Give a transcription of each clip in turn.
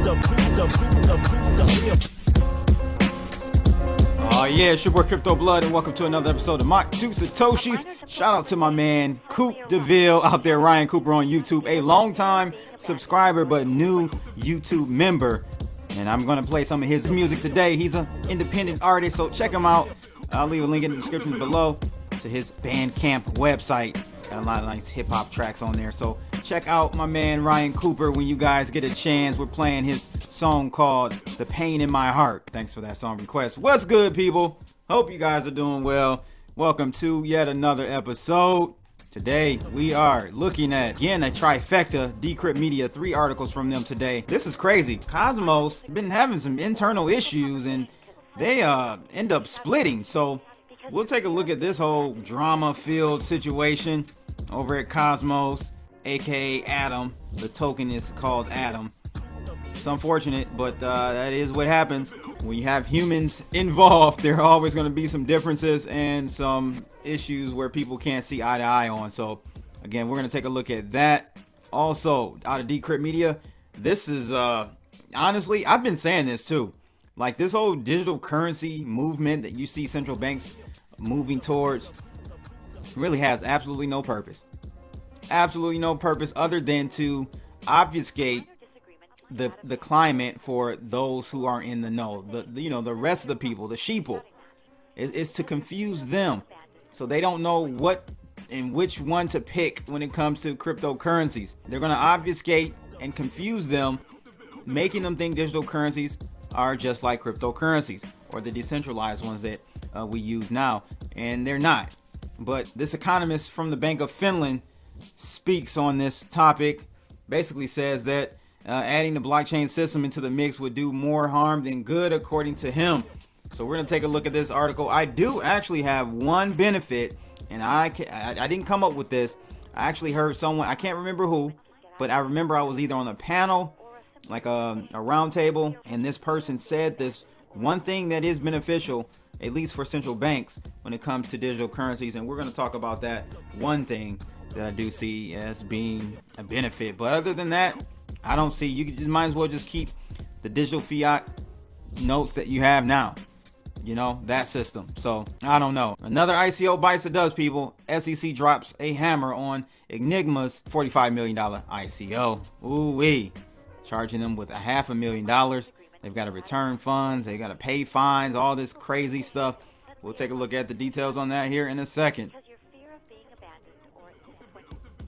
Oh yeah, it's your boy Crypto Blood, and welcome to another episode of My Two Satoshis. Shout out to my man Coop DeVille out there, Ryan Cooper on YouTube, a long-time subscriber but new YouTube member. And I'm gonna play some of his music today. He's an independent artist, so check him out. I'll leave a link in the description below to his Bandcamp website. Got a lot of nice hip-hop tracks on there, so check out my man Ryan Cooper when you guys get a chance. We're playing his song called The Pain in My Heart. Thanks for that song request. What's good, people? Hope you guys are doing well. Welcome to yet another episode. Today we are looking at, again, a trifecta, Decrypt Media, 3 articles from them today. This is crazy. Cosmos been having some internal issues and they end up splitting, so we'll take a look at this whole drama-filled situation over at Cosmos, aka Atom. The token is called Atom. It's unfortunate, but that is what happens when you have humans involved. There are always going to be some differences and some issues where people can't see eye to eye on. So again, we're going to take a look at that. Also, out of Decrypt Media, this is honestly, I've been saying this too. Like, this whole digital currency movement that you see central banks moving towards really has absolutely no purpose. Absolutely no purpose other than to obfuscate the climate for those who are in the know. The rest of the people, the sheeple, is to confuse them so they don't know what and which one to pick when it comes to cryptocurrencies. They're going to obfuscate and confuse them, making them think digital currencies are just like cryptocurrencies or the decentralized ones that we use now, and they're not. But this economist from the Bank of Finland speaks on this topic, basically says that adding the blockchain system into the mix would do more harm than good, according to him. So we're going to take a look at this article. I do actually have one benefit, and I didn't come up with this. I actually heard someone, I can't remember who, but I remember I was either on a panel, like a round table, and this person said this one thing that is beneficial, at least for central banks, when it comes to digital currencies. And we're going to talk about that one thing that I do see as being a benefit. But other than that, I don't see, you just might as well just keep the digital fiat notes that you have now, that system. So I don't know. Another ICO bites the dust, people. SEC drops a hammer on Enigma's $45 million ICO. Ooh-wee. Charging them with $500,000. They've got to return funds. They got to pay fines, all this crazy stuff. We'll take a look at the details on that here in a second.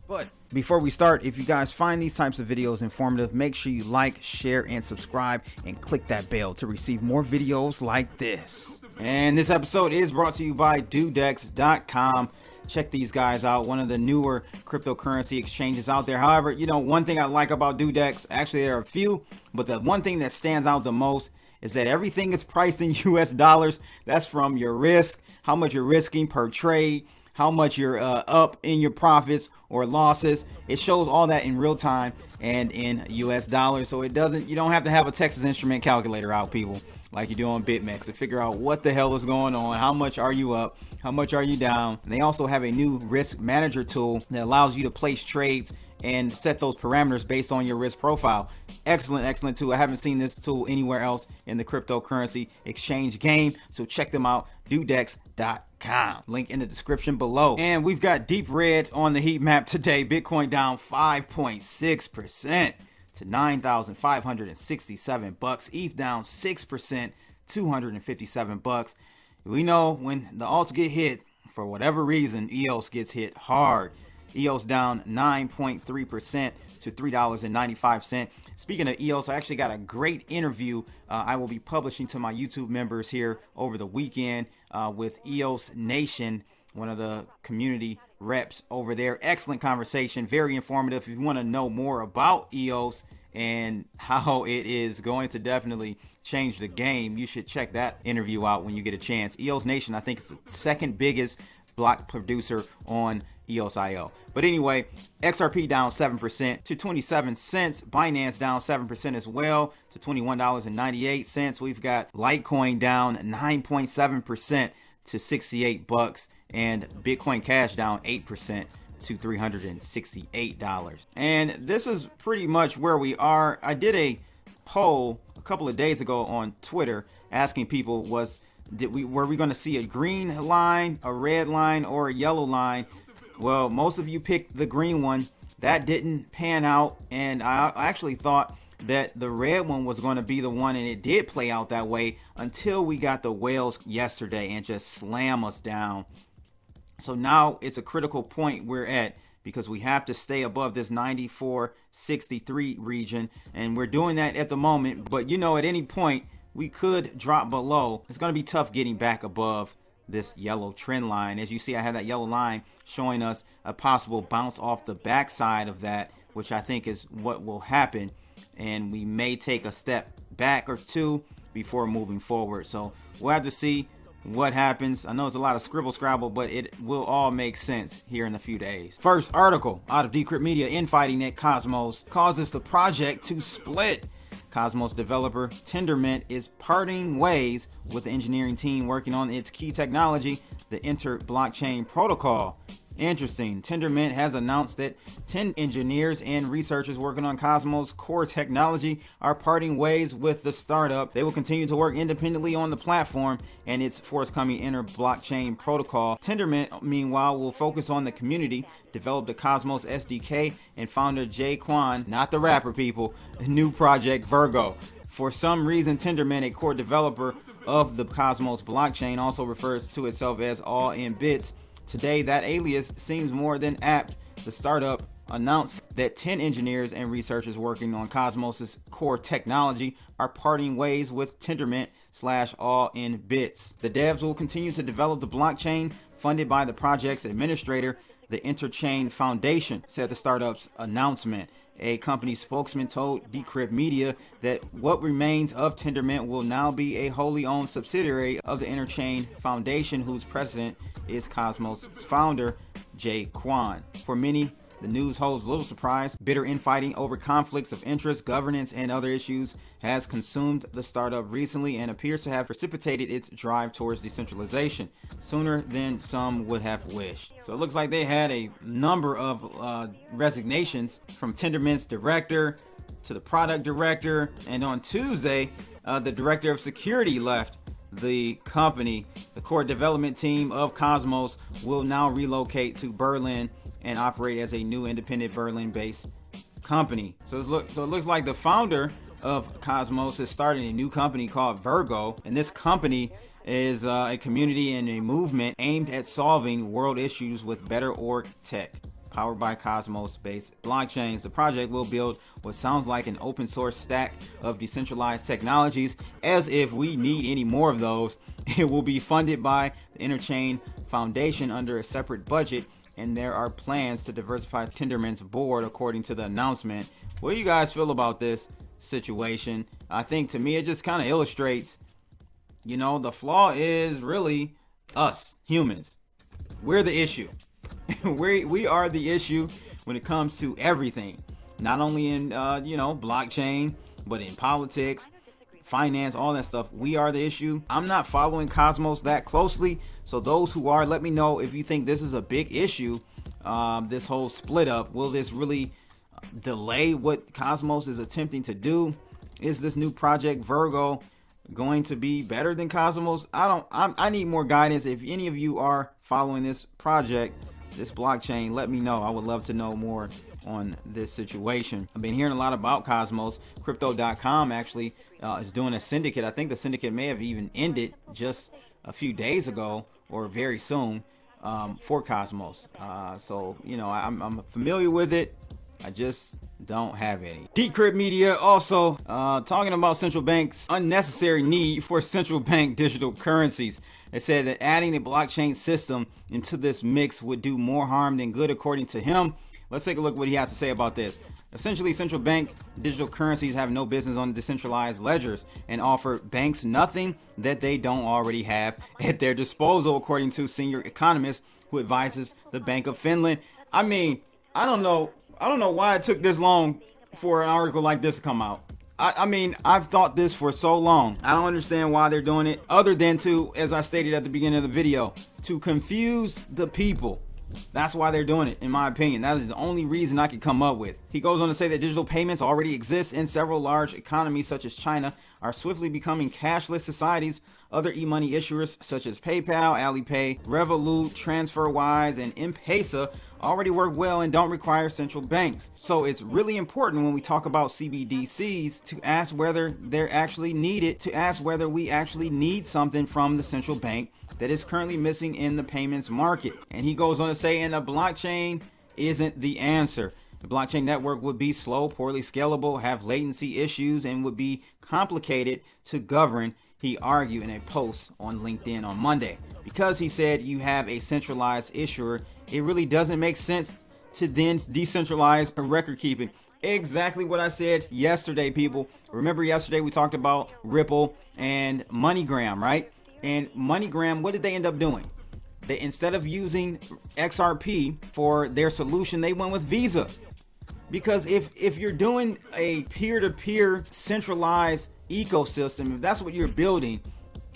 But before we start, if you guys find these types of videos informative, make sure you like, share, and subscribe, and click that bell to receive more videos like this. And this episode is brought to you by Dudex.com. Check these guys out, one of the newer cryptocurrency exchanges out there. However, one thing I like about Dudex, actually there are a few, but the one thing that stands out the most is that everything is priced in US dollars. That's from your risk, how much you're risking per trade, how much you're up in your profits or losses. It shows all that in real time and in US dollars. So you don't have to have a Texas Instrument calculator out, people, like you do on BitMEX, to figure out what the hell is going on. How much are you up? How much are you down? And they also have a new risk manager tool that allows you to place trades and set those parameters based on your risk profile. Excellent tool. I haven't seen this tool anywhere else in the cryptocurrency exchange game. So check them out, Dudex.com. Link in the description below. And we've got deep red on the heat map today. Bitcoin down 5.6% to $9,567. ETH down 6%, $257. We know when the alts get hit, for whatever reason, EOS gets hit hard. EOS down 9.3% to $3.95. Speaking of EOS, I actually got a great interview I will be publishing to my YouTube members here over the weekend with EOS Nation, one of the community reps over there. Excellent conversation, very informative. If you want to know more about EOS and how it is going to definitely change the game, you should check that interview out when you get a chance. EOS Nation, I think, is the second biggest block producer on EOS.io. But anyway, XRP down 7% to 27 cents. Binance down 7% as well to $21.98. We've got Litecoin down 9.7% to $68, and Bitcoin Cash down 8% to $368. And this is pretty much where we are. I did a poll a couple of days ago on Twitter asking people were we going to see a green line, a red line, or a yellow line? Well, most of you picked the green one. That didn't pan out, and I actually thought that the red one was going to be the one, and it did play out that way until we got the whales yesterday and just slam us down. So now it's a critical point we're at, because we have to stay above this 94.63 region, and we're doing that at the moment. But at any point we could drop below. It's going to be tough getting back above this yellow trend line. As you see, I have that yellow line showing us a possible bounce off the backside of that, which I think is what will happen, and we may take a step back or two before moving forward. So we'll have to see what happens. I know it's a lot of scribble scrabble, but it will all make sense here in a few days. First article out of Decrypt Media: infighting at Cosmos causes the project to split. Cosmos developer Tendermint is parting ways with the engineering team working on its key technology, the inter-blockchain protocol. Interesting. Tendermint has announced that 10 engineers and researchers working on Cosmos core technology are parting ways with the startup. They will continue to work independently on the platform and its forthcoming inter-blockchain protocol. Tendermint, meanwhile, will focus on the community, develop the Cosmos SDK, and founder Jay Quan, not the rapper people, new project Virgo. For some reason, Tendermint, a core developer of the Cosmos blockchain, also refers to itself as All in Bits. Today, that alias seems more than apt. The startup announced that 10 engineers and researchers working on Cosmos' core technology are parting ways with Tendermint / All in Bits. The devs will continue to develop the blockchain funded by the project's administrator, the Interchain Foundation, said the startup's announcement. A company spokesman told Decrypt Media that what remains of Tendermint will now be a wholly owned subsidiary of the Interchain Foundation, whose president is Cosmos founder Jay Quan. For many, the news holds little surprise. Bitter infighting over conflicts of interest, governance, and other issues has consumed the startup recently and appears to have precipitated its drive towards decentralization sooner than some would have wished. So it looks like they had a number of resignations, from Tendermint's director to the product director, and on Tuesday, the director of security left the company. The core development team of Cosmos will now relocate to Berlin and operate as a new independent Berlin-based company. So it looks like the founder of Cosmos is starting a new company called Virgo, and this company is a community and a movement aimed at solving world issues with better org tech, powered by Cosmos-based blockchains. The project will build what sounds like an open source stack of decentralized technologies, as if we need any more of those. It will be funded by the Interchain Foundation under a separate budget, and there are plans to diversify Tendermint's board, according to the announcement. What do you guys feel about this situation? I think, to me, it just kind of illustrates, the flaw is really us, humans. We're the issue. We are the issue when it comes to everything, not only in blockchain, but in politics, finance, all that stuff. We are the issue. I'm not following Cosmos that closely, so those who are, let me know if you think this is a big issue. This whole split up, will this really delay what Cosmos is attempting to do? Is this new project Virgo going to be better than Cosmos? I need more guidance. If any of you are following this project, this blockchain, let me know. I would love to know more on this situation. I've been hearing a lot about Cosmos. Crypto.com actually is doing a syndicate. I think the syndicate may have even ended just a few days ago or very soon for Cosmos. So I'm familiar with it. I just don't have any. Decrypt Media also talking about central banks' unnecessary need for central bank digital currencies. It said that adding a blockchain system into this mix would do more harm than good, according to him. Let's take a look what he has to say about this. Essentially, central bank digital currencies have no business on decentralized ledgers and offer banks nothing that they don't already have at their disposal, according to senior economist who advises the Bank of Finland. I mean, I don't know why it took this long for an article like this to come out. I mean, I've thought this for so long. I don't understand why they're doing it, other than to, as I stated at the beginning of the video, to confuse the people. That's why they're doing it, in my opinion. That is the only reason I can come up with. He goes on to say that digital payments already exist in several large economies such as China, are swiftly becoming cashless societies. Other e-money issuers such as PayPal, Alipay, Revolut, TransferWise, and M-Pesa already work well and don't require central banks. So it's really important when we talk about CBDCs to ask whether they're actually needed, to ask whether we actually need something from the central bank that is currently missing in the payments market. And he goes on to say, and the blockchain isn't the answer. The blockchain network would be slow, poorly scalable, have latency issues, and would be complicated to govern, he argued in a post on LinkedIn on Monday. Because he said you have a centralized issuer, it really doesn't make sense to then decentralize record keeping. Exactly what I said yesterday, people. Remember yesterday we talked about Ripple and MoneyGram, right? And MoneyGram, what did they end up doing? They, instead of using XRP for their solution, they went with Visa. Because if you're doing a peer-to-peer centralized ecosystem, if that's what you're building,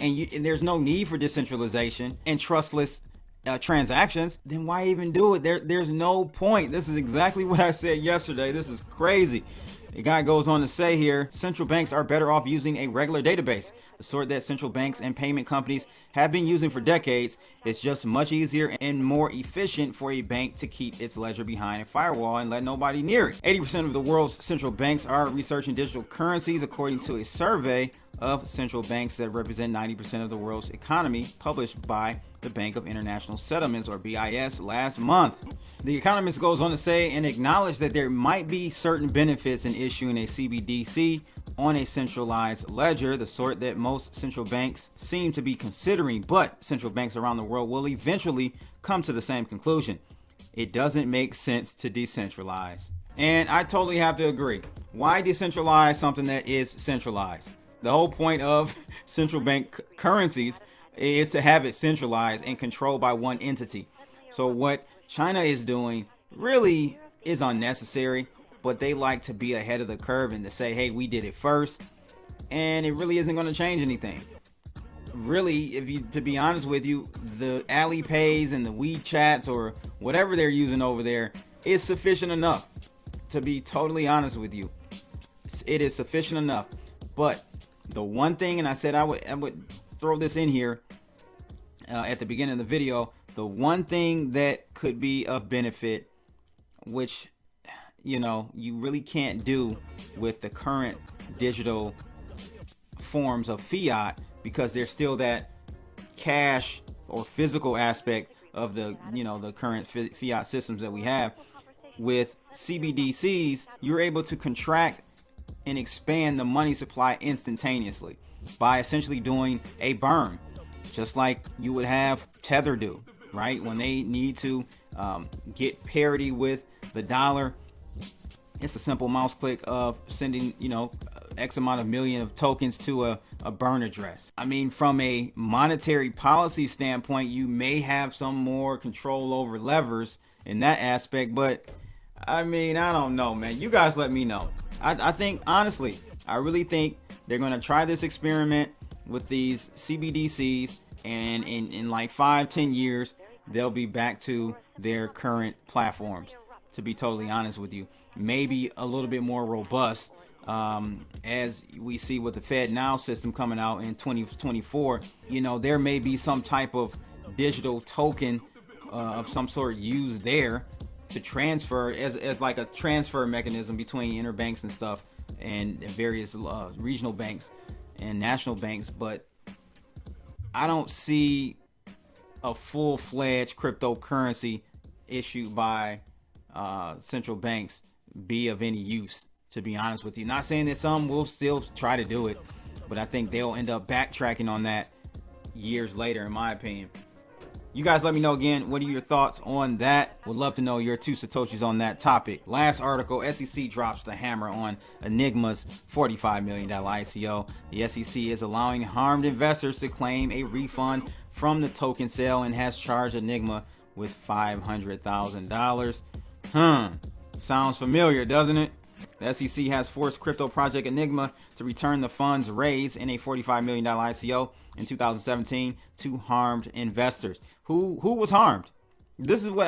and there's no need for decentralization and trustless transactions, then why even do it? There's no point. This is exactly what I said yesterday. This is crazy. The guy goes on to say here, central banks are better off using a regular database, the sort that central banks and payment companies have been using for decades. It's just much easier and more efficient for a bank to keep its ledger behind a firewall and let nobody near it. 80% of the world's central banks are researching digital currencies, according to a survey of central banks that represent 90% of the world's economy, published by the Bank of International Settlements, or BIS, last month. The economist goes on to say and acknowledge that there might be certain benefits in issuing a CBDC on a centralized ledger, the sort that most central banks seem to be considering, but central banks around the world will eventually come to the same conclusion. It doesn't make sense to decentralize. And I totally have to agree. Why decentralize something that is centralized? The whole point of central bank currencies is to have it centralized and controlled by one entity. So what China is doing really is unnecessary, but they like to be ahead of the curve and to say, hey, we did it first, and it really isn't going to change anything. Really, to be honest with you, the Alipays and the WeChats or whatever they're using over there is sufficient enough. To be totally honest with you, it is sufficient enough. But the one thing, and I said I would throw this in here at the beginning of the video, the one thing that could be of benefit, which you really can't do with the current digital forms of fiat, because there's still that cash or physical aspect of the current fiat systems that we have. With CBDCs, you're able to contract and expand the money supply instantaneously by essentially doing a burn, just like you would have Tether do, right? When they need to get parity with the dollar, it's a simple mouse click of sending, X amount of million of tokens to a burn address. I mean, from a monetary policy standpoint, you may have some more control over levers in that aspect, but I mean, I don't know, man. You guys let me know. I think, honestly, I really think they're going to try this experiment with these CBDCs, and in like 5-10 years, they'll be back to their current platforms, to be totally honest with you. Maybe a little bit more robust, as we see with the FedNow system coming out in 2024. There may be some type of digital token of some sort used there to transfer as like a transfer mechanism between interbanks and stuff, and various regional banks and national banks. But I don't see a full-fledged cryptocurrency issued by central banks be of any use, to be honest with you. Not saying that some will still try to do it, but I think they'll end up backtracking on that years later, in my opinion. You guys let me know again, what are your thoughts on that? Would love to know your 2 Satoshis on that topic. Last article, SEC drops the hammer on Enigma's $45 million ICO. The SEC is allowing harmed investors to claim a refund from the token sale and has charged Enigma with $500,000. Sounds familiar, doesn't it? The SEC has forced crypto project Enigma to return the funds raised in a $45 million ICO in 2017 to harmed investors. Who was harmed? This is what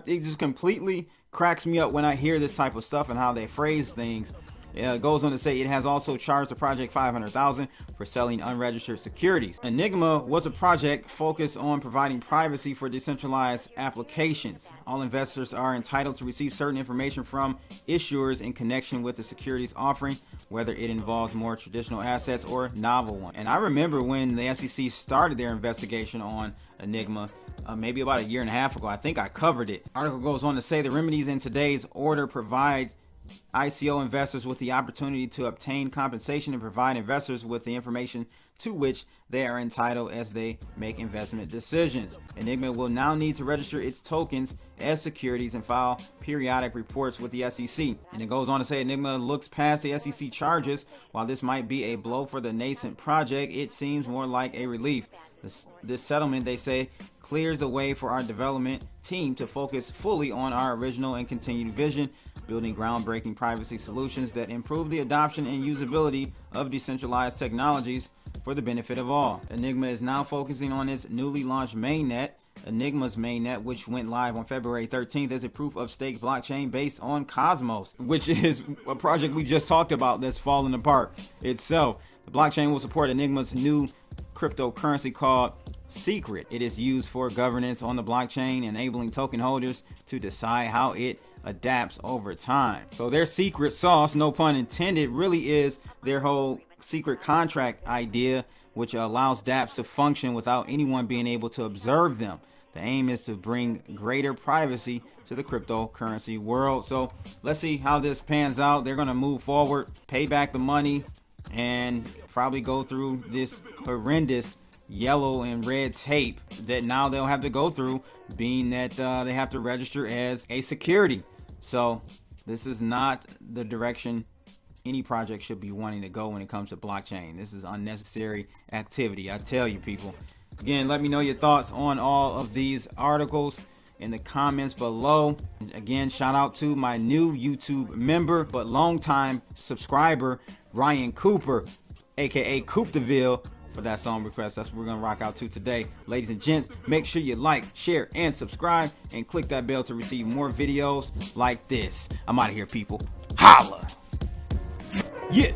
it just completely cracks me up when I hear this type of stuff and how they phrase things. It goes on to say it has also charged the project $500,000 for selling unregistered securities. Enigma was a project focused on providing privacy for decentralized applications. All investors are entitled to receive certain information from issuers in connection with the securities offering, whether it involves more traditional assets or novel ones. And I remember when the SEC started their investigation on Enigma, maybe about a year and a half ago. I think I covered it. Article goes on to say the remedies in today's order provide ICO investors with the opportunity to obtain compensation and provide investors with the information to which they are entitled as they make investment decisions. Enigma will now need to register its tokens as securities and file periodic reports with the SEC. And it goes on to say Enigma looks past the SEC charges. While this might be a blow for the nascent project, it seems more like a relief. This settlement, they say, clears the way for our development team to focus fully on our original and continued vision, building groundbreaking privacy solutions that improve the adoption and usability of decentralized technologies for the benefit of all. Enigma is now focusing on its newly launched mainnet, Enigma's mainnet, which went live on February 13th as a proof-of-stake blockchain based on Cosmos, which is a project we just talked about that's falling apart itself. The blockchain will support Enigma's new cryptocurrency called Secret. It is used for governance on the blockchain, enabling token holders to decide how it adapts over time. So their secret sauce, no pun intended, really is their whole secret contract idea, which allows dApps to function without anyone being able to observe them. The aim is to bring greater privacy to the cryptocurrency world. So let's see how this pans out. They're going to move forward, pay back the money, and probably go through this horrendous yellow and red tape that now they'll have to go through, being that they have to register as a security. So this is not the direction any project should be wanting to go when it comes to blockchain. This is unnecessary activity, I tell you, people. Again, let me know your thoughts on all of these articles in the comments below. Again, shout out to my new YouTube member but longtime subscriber, Ryan Cooper, aka Coop DeVille, for that song request. That's what we're gonna rock out to today. Ladies and gents, make sure you like, share, and subscribe, and click that bell to receive more videos like this. I'm out of here, people. Holla! Yeah!